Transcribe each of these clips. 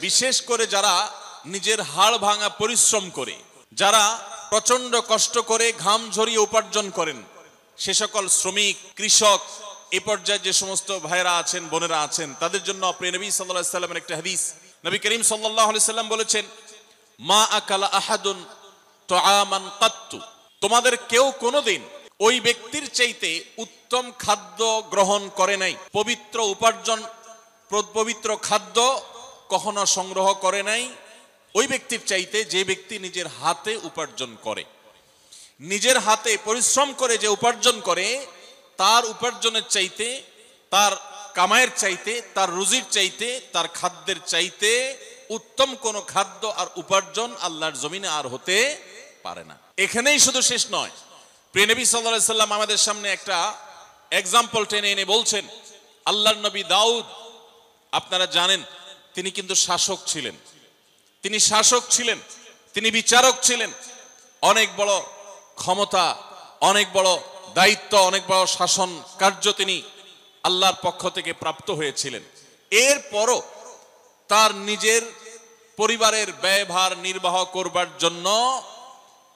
বিশেষ করে যারা নিজের হাড় ভাঙা পরিশ্রম করে, যারা প্রচন্ড কষ্ট করে ঘাম ঝরিয়ে উপার্জন করেন, সে সকল শ্রমিক, কৃষক, এই পর্যায়ে যে সমস্ত ভাইরা আছেন, বোনেরা আছেন, তাদের জন্য প্রিয় নবী সাল্লাল্লাহু আলাইহি সাল্লামের একটা হাদিস, নবী করিম সাল্লাল্লাহু আলাইহি সাল্লাম বলেছেন, মা আকালা আহাদুন তুআমান কাত্তু, তোমাদের কেউ কোনোদিন ওই ব্যক্তির চাইতে উত্তম খাদ্য গ্রহণ করে নাই, পবিত্র উপার্জন, পবিত্র খাদ্য কখনো সংগ্রহ করে নাই ওই ব্যক্তির চাইতে যে ব্যক্তি নিজের হাতে উপার্জন করে। নিজের হাতে পরিশ্রম করে যে উপার্জন করে, তার উপার্জনের চাইতে, তার কামাইয়ের চাইতে, তার রুজির চাইতে, তার খাদ্যের চাইতে উত্তম কোন খাদ্য আর উপার্জন আল্লাহর জমিনে আর হতে পারে না। এখানেই শুধু শেষ নয়, প্রিয় নবী সাল্লাল্লাহু আলাইহি সাল্লাম আমাদের সামনে একটা এক্সাম্পল টেনে এনে বলছেন, আল্লাহর নবী দাউদ, আপনারা জানেন তিনি কিন্তু শাসক ছিলেন, তিনি শাসক ছিলেন, তিনি বিচারক ছিলেন, অনেক বড় ক্ষমতা, অনেক বড় দায়িত্ব, অনেক বড় শাসন কার্য তিনি আল্লাহর পক্ষ থেকে প্রাপ্ত হয়েছিলেন। এরপরও তার নিজের পরিবারের ব্যয়ভার নির্বাহ করবার জন্য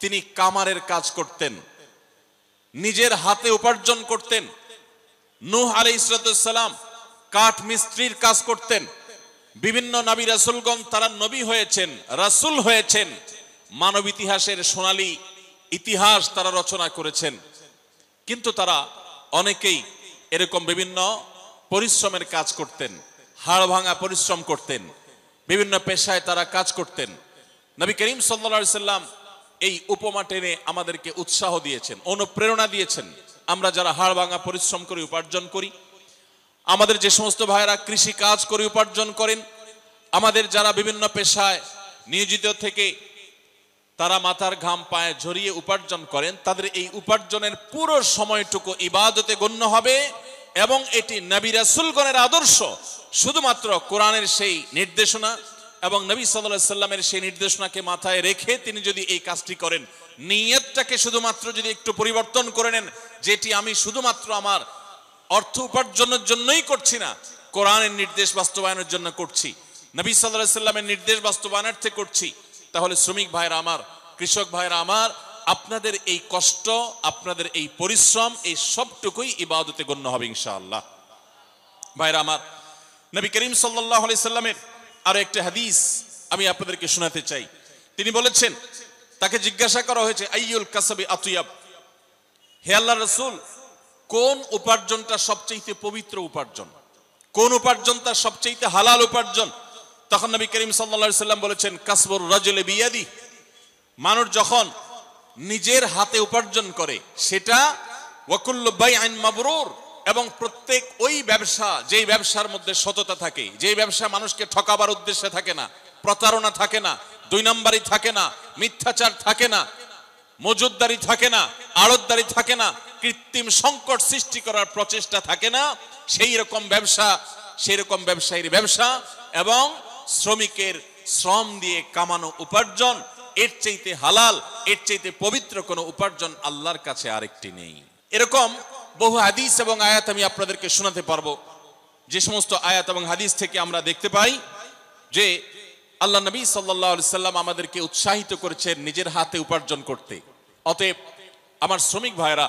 তিনি কামারের কাজ করতেন, নিজের হাতে উপার্জন করতেন। নূহ আলাইহিস সালাম কাঠ মিস্ত্রির কাজ করতেন। বিভিন্ন নবী রাসূলগণ তারা নবী হয়েছেন, রাসূল হয়েছেন, মানব ইতিহাসের সোনালী ইতিহাস তারা রচনা করেছেন। কিন্তু তারা অনেকেই এরকম বিভিন্ন পরিশ্রমের কাজ করতেন, হাড় ভাঙা পরিশ্রম করতেন, বিভিন্ন পেশায় তারা কাজ করতেন। নবী করিম সাল্লাল্লাহু আলাইহি সাল্লাম এই উপমা টেনে আমাদেরকে উৎসাহ দিয়েছেন, অনুপ্রেরণা দিয়েছেন। আমরা যারা হাড় ভাঙা পরিশ্রম করে উপার্জন করি, আমাদের যে সমস্ত ভাইরা কৃষি কাজ করে উপার্জন করেন, আমাদের যারা বিভিন্ন পেশায় নিয়োজিত থেকে তারা মাথার ঘাম পায়ে ঝরিয়ে উপার্জন করেন, তাদের এই উপার্জনের পুরো সময়টুকু ইবাদতে গণ্য হবে এবং এটি নবী রাসূলগণের আদর্শ। শুধুমাত্র কোরআনের সেই নির্দেশনা এবং নবী সাল্লাল্লাহু আলাইহি সাল্লামের সেই নির্দেশনাকে মাথায় রেখে তিনি যদি এই কাজটি করেন, নিয়তটাকে শুধুমাত্র যদি একটু পরিবর্তন করে নেন, যেটি আমি শুধুমাত্র আমার অর্থ উপার্জনের জন্যই করছি না, কোরআনের নির্দেশ বাস্তবায়নের জন্য করছি, নবী সাল্লাল্লাহু আলাইহি সাল্লামের নির্দেশ বাস্তবায়নার্থে করছি, তাহলে শ্রমিক ভাইরা আমার, কৃষক ভাইরা আমার, আপনাদের এই কষ্ট, আপনাদের এই পরিশ্রম, এই সবটুকুই ইবাদতে গণ্য হবে ইনশাআল্লাহ। ভাইরা আমার, নবী করিম সাল্লাল্লাহু আলাইহি সাল্লামের আরো একটা হাদিস আমি আপনাদেরকে শোনাতে চাই। তিনি বলেছেন, তাকে জিজ্ঞাসা করা হয়েছে, আইয়ুল কাসবি আতয়াব, হে আল্লাহর রাসূল, কোন উপার্জনটা সবচেয়ে পবিত্র উপার্জন, কোন উপার্জনটা সবচেয়ে হালাল উপার্জন? তখন নবী করিম সাল্লাল্লাহু আলাইহি সাল্লাম বলেছেন, কাসবুর রাজুলি বিয়াদি, মানুষ যখন নিজের হাতে উপার্জন করে সেটা, ওয়া কুল্লু বাইইন মাবরুর, এবং প্রত্যেক ওই ব্যবসা, যেই ব্যবসার মধ্যে সততা থাকে, যেই ব্যবসা মানুষকে ঠকাবার উদ্দেশ্যে থাকে না, প্রতারণা থাকে না, দুই নম্বরই থাকে না, মিথ্যাচার থাকে না, মজুদদারি থাকে না, আড়তদারি থাকে না, কৃত্রিম সংকট সৃষ্টি করার প্রচেষ্টা থাকে না, সেই রকম ব্যবসা, সেই রকম ব্যবসায়ীর ব্যবসা এবং শ্রমিকের শ্রম দিয়ে কামানো উপার্জন, এর চাইতে হালাল, এর চাইতে পবিত্র কোনো উপার্জন আল্লাহর কাছে আরেকটি নেই। এরকম বহু হাদিস এবং আয়াত আমি আপনাদেরকে শোনাতে পারবো, যে সমস্ত আয়াত এবং হাদিস থেকে আমরা দেখতে পাই যে আল্লাহ নবী সাল্লাল্লাহু আলাইহি সাল্লাম আমাদেরকে উৎসাহিত করেছেন নিজের হাতে উপার্জন করতে। অতএব আমার শ্রমিক ভাইরা,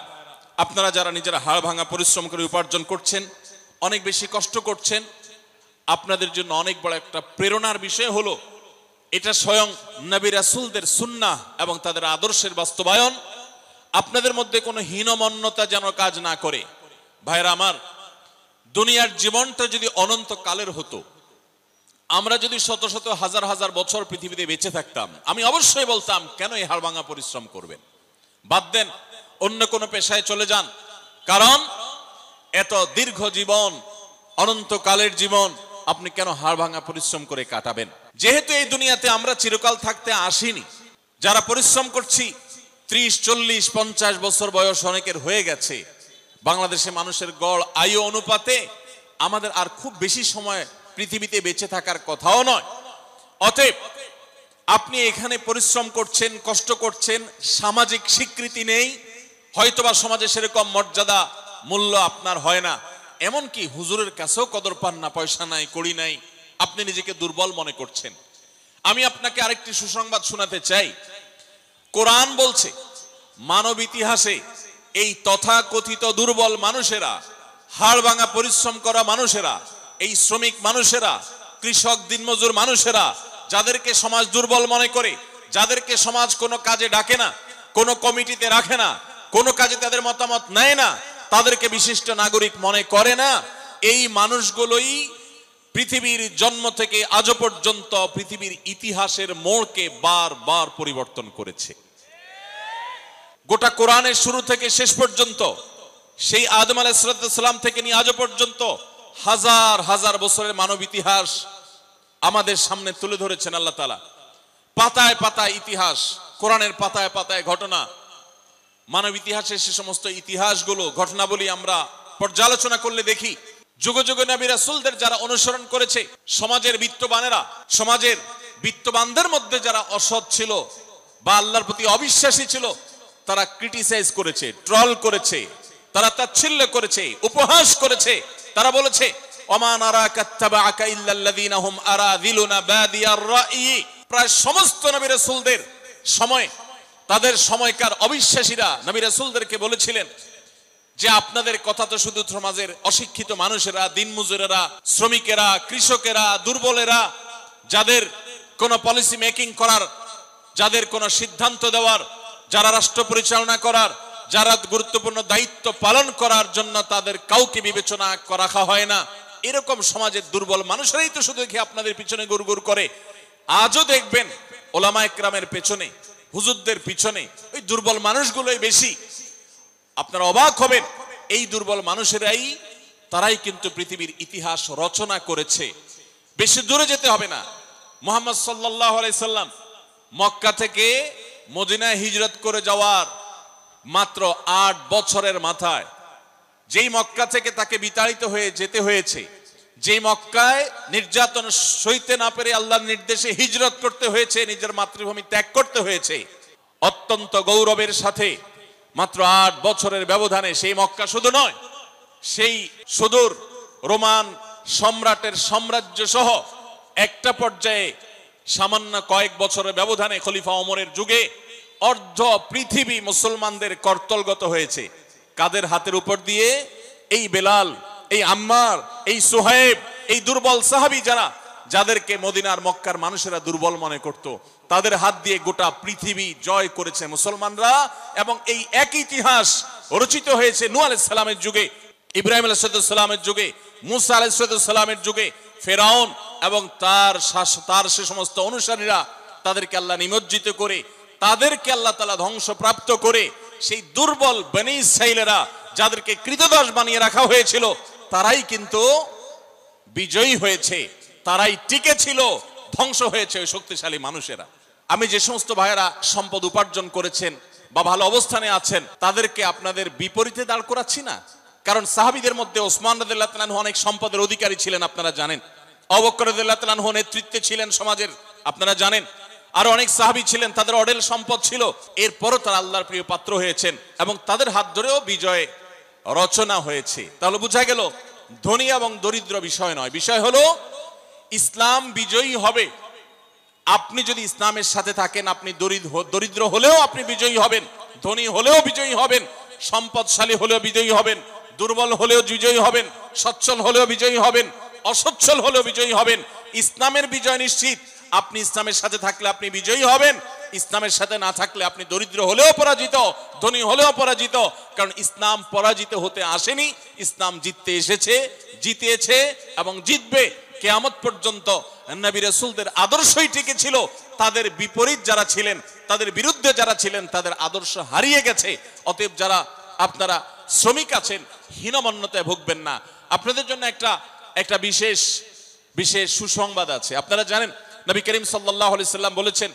আপনারা যারা নিজেরা হাড় ভাঙা পরিশ্রম করে উপার্জন করছেন, অনেক বেশি কষ্ট করছেন, আপনাদের জন্য অনেক বড় একটা প্রেরণার বিষয় হলো, এটা স্বয়ং নবী রাসূলদের সুন্নাহ এবং তাদের আদর্শের বাস্তবায়ন। আপনাদের মধ্যে কোনো হীনমন্যতা যেন কাজ না করে। ভাইরা আমার, দুনিয়ার জীবনটা যদি অনন্ত কালের হতো, আমরা যদি শত শত হাজার হাজার বছর পৃথিবীতে বেঁচে থাকতাম, আমি অবশ্যই বলতাম, কেন এই হাড় ভাঙা পরিশ্রম করবেন, বাদ দেন, অন্য কোনো পেশায় চলে যান। কারণ এত দীর্ঘ জীবন, অনন্তকালের জীবন, আপনি কেন হাড় ভাঙা পরিশ্রম করে কাটাবেন? যেহেতু এই দুনিয়াতে আমরা চিরকাল থাকতে আসিনি, যারা পরিশ্রম করছি 30, 40, 50 বছর বয়স অনেকের হয়ে গেছে। বাংলাদেশে মানুষের গড় আয়ু অনুপাতে আমাদের আর খুব বেশি সময় পৃথিবীতে বেঁচে থাকার কথাও নয়। অতএব আপনি এখানে পরিশ্রম করছেন, কষ্ট করছেন, সামাজিক স্বীকৃতি নেই, হয়তোবা সমাজে সেরকম মর্যাদা মূল্য আপনার হয় না, এমনকি হুজুরের কাছেও কদর পান না, পয়সা নাই, কড়ি নাই, আপনি নিজেকে দুর্বল মনে করছেন। আমি আপনাকে আরেকটি সুসংবাদ শোনাতে চাই। কোরআন বলছে মানব ইতিহাসে এই তথাকথিত দুর্বল মানুষেরা, হাড় ভাঙা পরিশ্রম করা মানুষেরা, এই শ্রমিক মানুষেরা, কৃষক দিনমজুর মানুষেরা, যাদেরকে সমাজ দুর্বল মনে করে, যাদেরকে সমাজ কোনো কাজে ডাকে না, কোনো কমিটিতে রাখে না, কোনো কাজে তাদের মতামত নেয় না, তাদেরকে বিশিষ্ট নাগরিক মনে করে না, এই মানুষগুলোই পৃথিবীর জন্ম থেকে আজও পর্যন্ত পৃথিবীর ইতিহাসের মোড়কে বারবার পরিবর্তন করেছে। গোটা কোরআনের শুরু থেকে শেষ পর্যন্ত, সেই আদম আলাইহিস সালাম থেকে নিয়ে আজও পর্যন্ত হাজার হাজার বছরের মানব ইতিহাস আমাদের সামনে তুলে ধরেছেন আল্লাহ তাআলা। পাতায় পাতায় ইতিহাস, কোরআনের পাতায় পাতায় ঘটনা, মানব ইতিহাসের সে সমস্ত ইতিহাসগুলো, ঘটনাবলী আমরা পর্যালোচনা করলে দেখি যুগে যুগে নবী রাসূলদের যারা অনুসরণ করেছে, সমাজের বিত্তবানেরা, সমাজের বিত্তবানদের মধ্যে যারা অসৎ ছিল বা আল্লাহর প্রতি অবিশ্বাসী ছিল, তারা ক্রিটিসাইজ করেছে, ট্রল করেছে, তারা তাচ্ছিল্য করেছে, উপহাস করেছে। তারা বলেছে ওমা নারাকা তাবাআকা ইল্লাল্লাযীনা হুম আরাযিলুনা বাদিয়ার রাই। প্রায় সমস্ত নবী রাসূলদের সময়, তাদের সময়কার অবিশ্বাসীরা নবী রাসূলদেরকে বলেছিলেন যে আপনাদের কথা তো শুধু সমাজের অশিক্ষিত মানুষেরা, দিনমজুরেরা, শ্রমিকেরা, কৃষকেরা, দুর্বলেরা, যাদের কোনো পলিসি মেকিং করার, যাদের কোনো সিদ্ধান্ত দেওয়ার, যারা রাষ্ট্র পরিচালনা করার, যারা গুরুত্বপূর্ণ দায়িত্ব পালন করার জন্য তাদের কাউকে বিবেচনা রাখা হয় না, এরকম সমাজের দুর্বল মানুষরাই তো শুধু দেখি আপনাদের পিছনে গুড়গুড় করে। আজও দেখবেন ওলামায়ে কেরামের পেছনে, হুজুরদের পিছনে ওই দুর্বল মানুষগুলোই বেশি। আপনারা অবাক হবেন, এই দুর্বল মানুষেরাই, তারাই কিন্তু পৃথিবীর ইতিহাস রচনা করেছে। বেশি দূরে যেতে হবে না, মুহাম্মদ সাল্লাল্লাহু আলাইহি সাল্লাম মক্কা থেকে মদিনায় হিজরত করে যাওয়ার মাত্র 8 বছরের মাথায়, যেই মক্কা থেকে তাকে বিতাড়িত হয়ে যেতে হয়েছে, যেই মক্কায় নির্যাতন সইতে না পেরে আল্লাহর নির্দেশে হিজরত করতে হয়েছে, নিজের মাতৃভূমি ত্যাগ করতে হয়েছে, অত্যন্ত গৌরবের সাথে মাত্র 8 বছরের ব্যবধানে সেই মক্কা শুধু নয়, সেই সুদূর রোমান সম্রাটের সাম্রাজ্য সহ একটা পর্যায়ে সামান্য কয়েক বছরের ব্যবধানে খলিফা ওমরের যুগে অর্ধ পৃথিবী মুসলমানদের কর্তলগত হয়েছে। কাদের হাতের উপর দিয়ে? এই বেলাল, এই আম্মার, এই সুহাইব, এই দুর্বল সাহাবী, যাদেরকে মদিনার মক্কার মানুষেরা দুর্বল মনে করত, তাদের হাত দিয়ে গোটা পৃথিবী জয় করেছে মুসলমানরা। এবং এই একই ইতিহাস রচিত হয়েছে নূহ আলাইহিস সালামের যুগে, ইব্রাহিম আলাইহিস সালামের যুগে, মুসা আলাইহিস সালামের যুগে। ফেরাউন এবং তার সে সমস্ত অনুসারীরা, তাদেরকে আল্লাহ নিমজ্জিত করে, তাদেরকে আল্লাহ তাআলা ধ্বংসপ্রাপ্ত করে, সেই দুর্বল বনী ইসরাঈলেরা যাদেরকে কৃতদাস বানিয়ে রাখা হয়েছিল, তারাই কিন্তু বিজয়ী হয়েছে, তারাই টিকে ছিল। ধ্বংস হয়েছে ওই শক্তিশালী মানুষেরা। আমি যে সমস্ত ভাইয়েরা সম্পদ উপার্জন করেছেন বা ভালো অবস্থানে আছেন, তাদেরকে আপনাদের বিপরীতে দাঁড় করাচ্ছি না। কারণ সাহাবীদের মধ্যে ওসমান রাদিয়াল্লাহু তাআলা আনহু অনেক সম্পদের অধিকারী ছিলেন, আপনারা জানেন। আবু বকর রাদিয়াল্লাহু তাআলা আনহু নেতৃত্বে ছিলেন সমাজের, আপনারা জানেন। আর অনেক সাহাবী ছিলেন, তাদের অঢেল সম্পদ ছিল, এরপরও তারা আল্লাহর প্রিয় পাত্র হয়েছেন এবং তাদের হাত ধরেও বিজয় রচনা হয়েছে। তাহলে বোঝা গেল ধনী এবং দরিদ্র বিষয় নয়, বিষয় হলো ইসলাম বিজয়ী হবে। আপনি যদি ইসলামের সাথে থাকেন, আপনি দরিদ্র হলেও আপনি বিজয়ী হবেন, ধনী হলেও বিজয়ী হবেন, সম্পদশালী হলেও বিজয়ী হবেন, দুর্বল হলেও বিজয়ী হবেন, সচ্ছল হলেও বিজয়ী হবেন, অসচ্ছল হলেও বিজয়ী হবেন। ইসলামের বিজয় নিশ্চিত। আপনি ইসলামের সাথে থাকলে আপনি বিজয়ী হবেন, ইসলামের সাথে না থাকলে আপনি দরিদ্র হলেও পরাজিত, ধনী হলেও পরাজিত। কারণ ইসলাম পরাজিত হতে আসেনি, ইসলাম জিততে এসেছে, জিতেছে এবং জিতবে। কিয়ামত পর্যন্ত নবী রাসূলদের আদর্শই টিকে ছিল। তাদের বিপরীত যারা ছিলেন, তাদের বিরুদ্ধে যারা ছিলেন, তাদের আদর্শ হারিয়ে গেছে। অতএব যারা আপনারা শ্রমিক আছেন, হীনমন্যতায় ভুগবেন না। আপনাদের জন্য একটা বিশেষ সুসংবাদ আছে। আপনারা জানেন নবী করিম সাল্লাল্লাহু আলাইহি সাল্লাম বলেছেন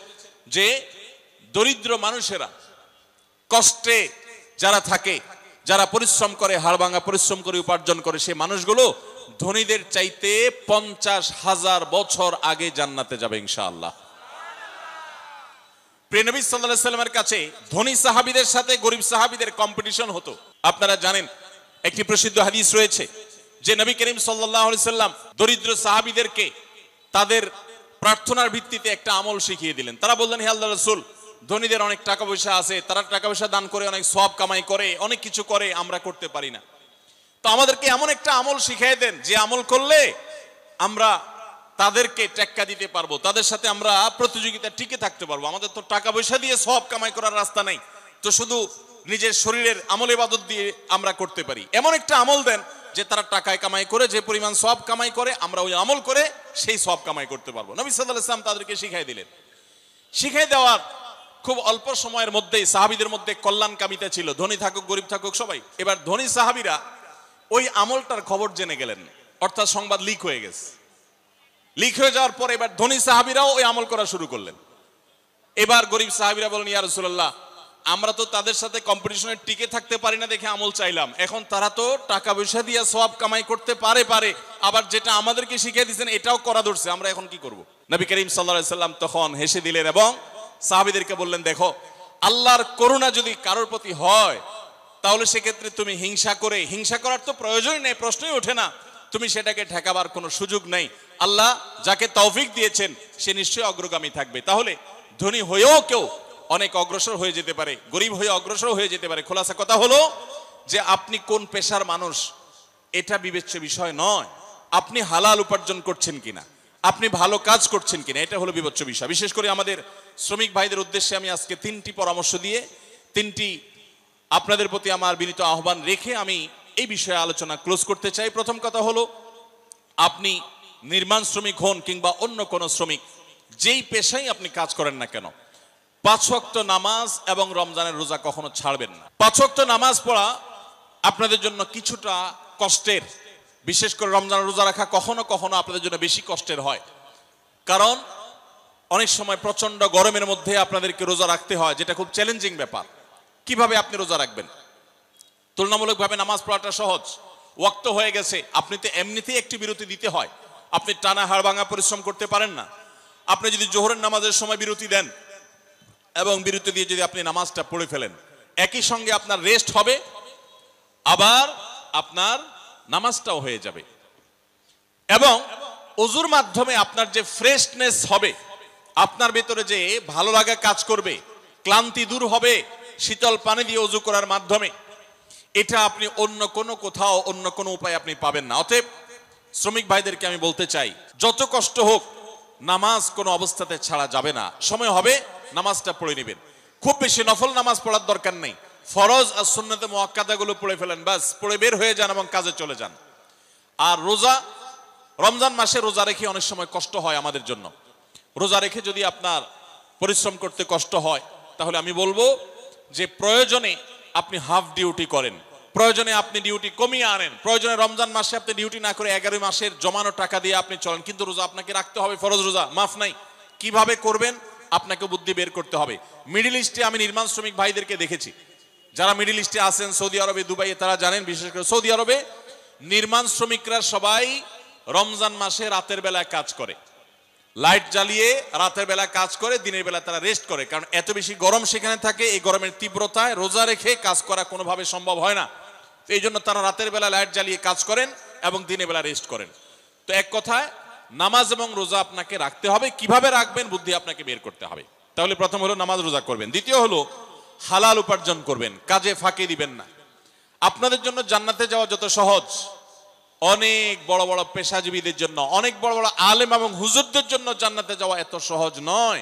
যে দরিদ্র মানুষেরা, কষ্টে যারা থাকে, যারা পরিশ্রম করে, হাড়ভাঙা পরিশ্রম করে উপার্জন করে, সেই মানুষগুলো ধনীদের চাইতে 50,000 বছর আগে জান্নাতে যাবে ইনশাআল্লাহ। প্রিয় নবী সাল্লাল্লাহু আলাইহি সাল্লামের কাছে ধনী সাহাবীদের সাথে গরিব সাহাবীদের কম্পিটিশন হতো। আপনারা জানেন একটি প্রসিদ্ধ হাদিস রয়েছে যে নবী করিম সাল্লাল্লাহু আলাইহি সাল্লাম দরিদ্র সাহাবীদেরকে তাদের প্রার্থনার ভিত্তিতে একটা আমল শিখিয়ে দিলেন। তারা বললেন, হে আল্লাহর রাসূল, ধনীদের অনেক টাকা পয়সা আছে, তারা টাকা পয়সা দান করে অনেক সওয়াব কামাই করে, অনেক কিছু করে, আমরা করতে পারি না। তো আমাদেরকে এমন একটা আমল শিখিয়ে দেন যে আমল করলে আমরা তাদেরকে টেক্কা দিতে পারবো, তাদের সাথে আমরা প্রতিযোগিতা টিকে থাকতে পারবো। আমাদের তো টাকা পয়সা দিয়ে সওয়াব কামাই করার রাস্তা নেই, তো শুধু নিজের শরীরের আমল ইবাদত দিয়ে আমরা করতে পারি। এমন একটা আমল দেন যে তারা টাকায় কামাই করে যে পরিমাণ সওয়াব কামাই করে, আমরা ওই আমল করে সেই সওয়াব কামাই করতে পারবো। নবী সাল্লাল্লাহু আলাইহি ওয়াসাল্লাম তাদেরকে শিখাই দিলেন। শিখাই দেওয়ার খুব অল্প সময়ের মধ্যেই সাহাবীদের মধ্যে কল্যাণকামিতা ছিল, ধনী থাকুক গরিব থাকুক সবাই। এবার ধনী সাহাবীরা ওই আমলটার খবর জেনে গেলেন, অর্থাৎ সংবাদ লিক হয়ে গেছে। লিক হয়ে যাওয়ার পরে এবার ধনী সাহাবীরাও ওই আমল করা শুরু করলেন। এবার গরিব সাহাবীরা বলেন, ইয়া রাসূলুল্লাহ, আমরা তো তাদের সাথে কম্পিটিশনে টিকে থাকতে পারি না দেখে আমল চাইলাম, এখন তারা তো টাকা পয়সা দিয়ে সওয়াব কামাই করতে পারে, আবার যেটা আমাদেরকে শিখিয়ে দিয়েছেন এটাও করা ধরছে, আমরা এখন কি করব? নবী করিম সাল্লাল্লাহু আলাইহি সাল্লাম তখন হেসে দিলেন এবং সাহাবীদেরকে বললেন, দেখো, আল্লাহর করুণা যদি কারোর প্রতি হয় তাহলে সেক্ষেত্রে তুমি হিংসা করার তো প্রয়োজনই নেই, প্রশ্নই ওঠে না, তুমি সেটাকে ঠেকাবার কোনো সুযোগ নেই। আল্লাহ যাকে তৌফিক দিয়েছেন সে নিশ্চয়ই অগ্রগামী থাকবে। তাহলে ধনী হয়েও কেউ অনেক অগ্রসর হয়ে যেতে পারে, গরিব হয়ে অগ্রসর হয়ে যেতে পারে। খোলাসা কথা হলো যে আপনি কোন পেশার মানুষ এটা বিবেচ্য বিষয় নয়, আপনি হালাল উপার্জন করছেন কিনা, আপনি ভালো কাজ করছেন কিনা, এটা হলো বিবেচ্য বিষয়। বিশেষ করে আমাদের শ্রমিক ভাইদের উদ্দেশ্যে আমি আজকে 3টি পরামর্শ দিয়ে 3টি আপনাদের প্রতি আমার বিনীত আহ্বান রেখে আমি এই বিষয়ে আলোচনা ক্লোজ করতে চাই। প্রথম কথা হলো, আপনি নির্মাণ শ্রমিক হন কিংবা অন্য কোনো শ্রমিক, যেই পেশায় আপনি কাজ করেন না কেন, 5 ওয়াক্ত নামাজ এবং রমজানের রোজা কখনো ছাড়বেন না। 5 ওয়াক্ত নামাজ পড়া আপনাদের জন্য কিছুটা কষ্টের, বিশেষ করে রমজানের রোজা রাখা কখনো কখনো আপনাদের জন্য বেশি কষ্টের হয়, কারণ অনেক সময় প্রচন্ড গরমের মধ্যে আপনাদেরকে রোজা রাখতে হয়, যেটা খুব চ্যালেঞ্জিং ব্যাপার। কিভাবে আপনি রোজা রাখবেন? তুলনামূলকভাবে নামাজ পড়াটা সহজ, ওয়াক্ত হয়ে গেছে, আপনি তো এমনিতেই একটি বিরতি দিতে হয়, আপনি টানা হাড় ভাঙা পরিশ্রম করতে পারেন না। আপনি যদি জোহরের নামাজের সময় বিরতি দেন এবং বিরতি দিয়ে যদি আপনি নামাজটা পড়ে ফেলেন, একই সঙ্গে আপনার রেস্ট হবে, আবার আপনার নামাজটাও হয়ে যাবে, এবং ওযুর মাধ্যমে আপনার যে ফ্রেশনেস হবে, আপনার ভেতরে যে ভালো লাগা কাজ করবে, ক্লান্তি দূর হবে শীতল পানি দিয়ে ওযু করার মাধ্যমে, এটা আপনি অন্য কোনো কোথাও অন্য কোনো উপায় আপনি পাবেন না। অতএব শ্রমিক ভাইদেরকে আমি বলতে চাই, যত কষ্ট হোক নামাজ কোনো অবস্থাতে ছাড়া যাবে না। সময় হবে নামাজটা পড়ে নেবেন, খুব বেশি নফল নামাজ পড়ার দরকার নেই, ফরজ আর সুন্নতে মুআক্কাদাগুলো পড়ে ফেলেন, বাস পড়ে বের হয়ে যান এবং কাজে চলে যান। আর রোজা, রমজান মাসে রোজা রেখে অনেক সময় কষ্ট হয় আমাদের জন্য। রোজা রেখে যদি আপনার পরিশ্রম করতে কষ্ট হয়, তাহলে আমি বলবো যে প্রয়োজনে আপনি হাফ ডিউটি করেন, প্রয়োজনে আপনি ডিউটি কমিয়ে আনেন, প্রয়োজনে রমজান মাসে আপনি ডিউটি না করে 11 মাসের জমানো টাকা দিয়ে আপনি চলেন, কিন্তু রোজা আপনাকে রাখতে হবে, ফরজ রোজা, মাফ নাই। কিভাবে করবেন আপনাকে বুদ্ধি বের করতে হবে। মিডল ইস্টে আমি নির্মাণ শ্রমিক ভাইদেরকে দেখেছি, যারা মিডল ইস্টে আছেন, সৌদি আরবে, দুবাইয়ে, তারা জানেন। বিশেষ করে সৌদি আরবে নির্মাণ শ্রমিকরা সবাই রমজান মাসে রাতের বেলায় কাজ করে, লাইট জ্বালিয়ে রাতের বেলা কাজ করে, দিনের বেলা তারা রেস্ট করে, কারণ এত বেশি গরম সেখানে থাকে। এই গরমের তীব্রতায় রোজা রেখে কাজ করা কোনোভাবে সম্ভব হয় না, এই জন্য তারা রাতের বেলা লাইট জ্বালিয়ে কাজ করেন এবং দিনের বেলা রেস্ট করেন। তো এক কথায় নামাজ এবং রোজা আপনাকে রাখতে হবে। কিভাবে রাখবেন বুদ্ধি আপনাকে বের করতে হবে। তাহলে প্রথম হলো নামাজ রোজা করবেন, দ্বিতীয় হলো হালাল উপার্জন করবেন, কাজে ফাঁকি দিবেন না। আপনাদের জন্য জান্নাতে যাওয়া যত সহজ, অনেক বড় বড় পেশাজীবীদের জন্য, অনেক বড় বড় আলেম এবং হুজুরদের জন্য জান্নাতে যাওয়া এত সহজ নয়।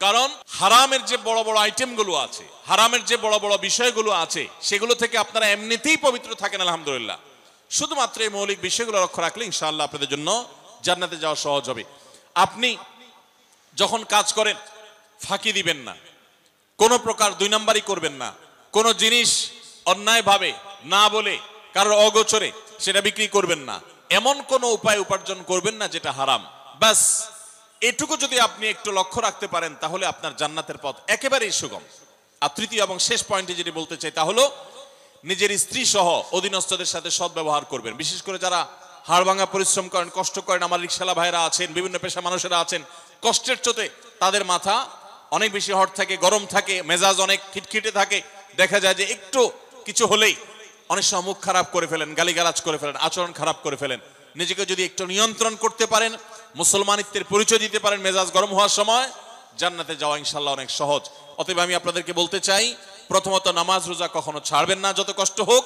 কারণ হারামের যে বড় বড় আইটেমগুলো আছে, হারামের যে বড় বড় বিষয়গুলো আছে, সেগুলো থেকে আপনারা এমনিতেই পবিত্র থাকেন আলহামদুলিল্লাহ। শুধুমাত্র এই মৌলিক বিষয়গুলো লক্ষ্য রাখলে ইনশাআল্লাহ আপনাদের জন্য জান্নাতে যাওয়া সহজ হবে। আপনি যখন কাজ করেন ফাঁকি দিবেন না, কোনো প্রকার 2 নাম্বারই করবেন না, কোনো জিনিস অন্যায়ভাবে না বলে কারোর অগোচরে সেটা বিক্রি করবেন না, এমন কোনো উপায় উপার্জন করবেন না যেটা হারাম। বাস এটুকু যদি আপনি একটু লক্ষ্য রাখতে পারেন, তাহলে আপনার জান্নাতের পথ একেবারেই সুগম। আর তৃতীয় এবং শেষ পয়েন্টে যেটি বলতে চাই তা হলো, নিজের স্ত্রী সহ অধীনস্থদের সাথে সদ্ব্যবহার করবেন। বিশেষ করে যারা হাড়ভাঙা পরিশ্রম করেন, কষ্ট করেন, আমার রিকশালা ভাইরা আছেন, বিভিন্ন পেশা মানুষেরা আছেন, কষ্টের চোটে তাদের মাথা অনেক বেশি হট থাকে, গরম থাকে, মেজাজ অনেক খিটখিটে থাকে। দেখা যায় যে একটু কিছু হলেই অনেক সময় মুখ খারাপ করে ফেলেন, গালিগালাজ করে ফেলেন, আচরণ খারাপ করে ফেলেন। নিজেকে যদি একটু নিয়ন্ত্রণ করতে পারেন, মুসলমানিত্বের পরিচয় দিতে পারেন মেজাজ গরম হওয়ার সময়, জান্নাতে যাওয়া ইনশাআল্লাহ অনেক সহজ। অতএব আমি আপনাদেরকে বলতে চাই, প্রথমত নামাজ রোজা কখনো ছাড়বেন না যত কষ্ট হোক।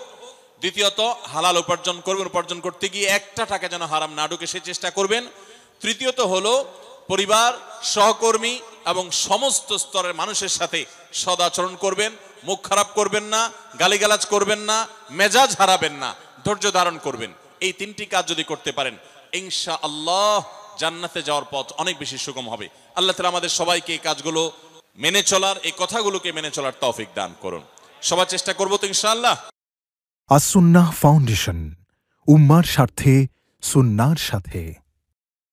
দ্বিতীয়ত হালাল উপার্জন করবেন, উপার্জন করতে গিয়ে একটা টাকা যেন হারাম না ঢুকে সে চেষ্টা করবেন। তৃতীয়ত হলো পরিবার, সহকর্মী এবং সমস্ত স্তরের মানুষের সাথে সদাচরণ করবেন, মুখ খারাপ করবেন না, গালিগালাজ করবেন না, মেজাজ হারাবেন না, ধৈর্য ধারণ করবেন। এই তিনটি কাজ যদি করতে পারেন ইনশাআল্লাহ জান্নাতে যাওয়ার পথ অনেক বেশি সুগম হবে। আল্লাহ তাআলা আমাদের সবাইকে এই কাজগুলো মেনে চলার, এই কথাগুলোকে মেনে চলার তৌফিক দান করুন। সবার চেষ্টা করবো তো ইনশাআল্লাহ। আস-সুন্নাহ ফাউন্ডেশন, উম্মার স্বার্থে সুন্নাহর সাথে।